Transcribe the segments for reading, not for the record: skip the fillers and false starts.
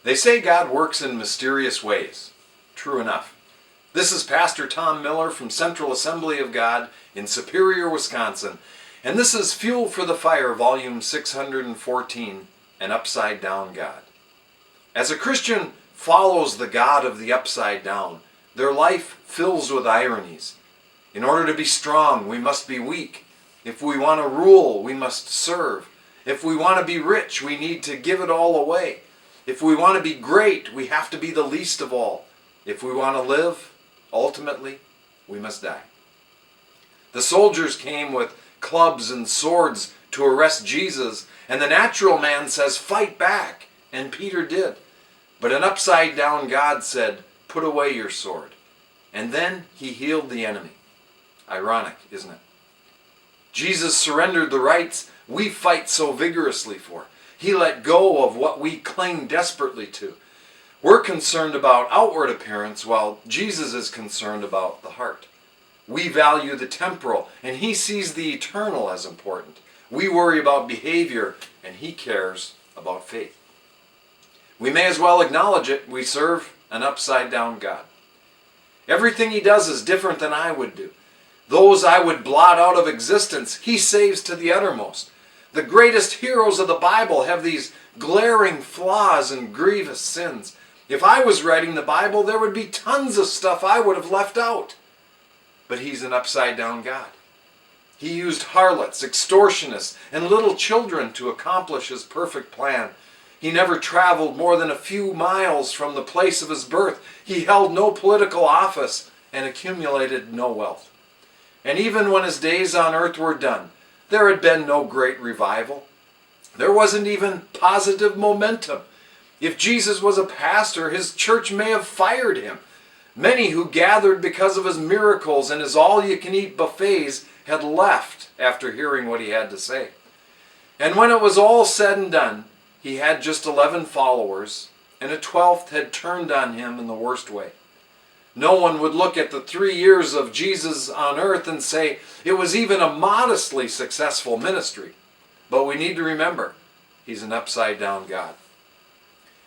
They say God works in mysterious ways. True enough. This is Pastor Tom Miller from Central Assembly of God in Superior, Wisconsin, and this is Fuel for the Fire, Volume 614, An Upside Down God. As a Christian follows the God of the upside down, their life fills with ironies. In order to be strong, we must be weak. If we want to rule, we must serve. If we want to be rich, we need to give it all away. If we want to be great, we have to be the least of all. If we want to live, ultimately, we must die. The soldiers came with clubs and swords to arrest Jesus, and the natural man says, "Fight back," and Peter did. But an upside-down God said, "Put away your sword." And then he healed the enemy. Ironic, isn't it? Jesus surrendered the rights we fight so vigorously for. He let go of what we cling desperately to. We're concerned about outward appearance, while Jesus is concerned about the heart. We value the temporal, and he sees the eternal as important. We worry about behavior, and he cares about faith. We may as well acknowledge it. We serve an upside-down God. Everything he does is different than I would do. Those I would blot out of existence, he saves to the uttermost. The greatest heroes of the Bible have these glaring flaws and grievous sins. If I was writing the Bible, there would be tons of stuff I would have left out. But he's an upside-down God. He used harlots, extortionists, and little children to accomplish his perfect plan. He never traveled more than a few miles from the place of his birth. He held no political office and accumulated no wealth. And even when his days on earth were done, there had been no great revival. There wasn't even positive momentum. If Jesus was a pastor, his church may have fired him. Many who gathered because of his miracles and his all-you-can-eat buffets had left after hearing what he had to say. And when it was all said and done, he had just 11 followers, and a 12th had turned on him in the worst way. No one would look at the 3 years of Jesus on earth and say it was even a modestly successful ministry. But we need to remember, he's an upside-down God.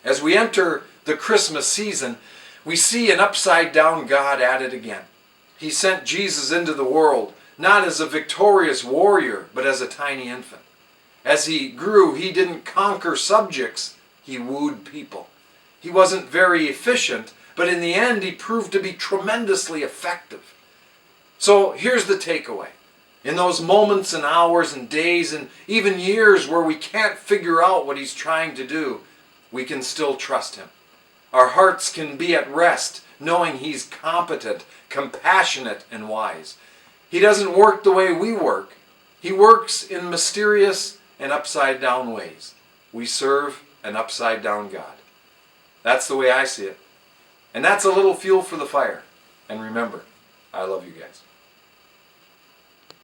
As we enter the Christmas season, we see an upside-down God at it again. He sent Jesus into the world, not as a victorious warrior, but as a tiny infant. As he grew, he didn't conquer subjects, he wooed people. He wasn't very efficient, but in the end he proved to be tremendously effective. So here's the takeaway. In those moments and hours and days and even years where we can't figure out what he's trying to do, we can still trust him. Our hearts can be at rest knowing he's competent, compassionate, and wise. He doesn't work the way we work. He works in mysterious and upside-down ways. We serve an upside-down God. That's the way I see it. And that's a little fuel for the fire. And remember, I love you guys.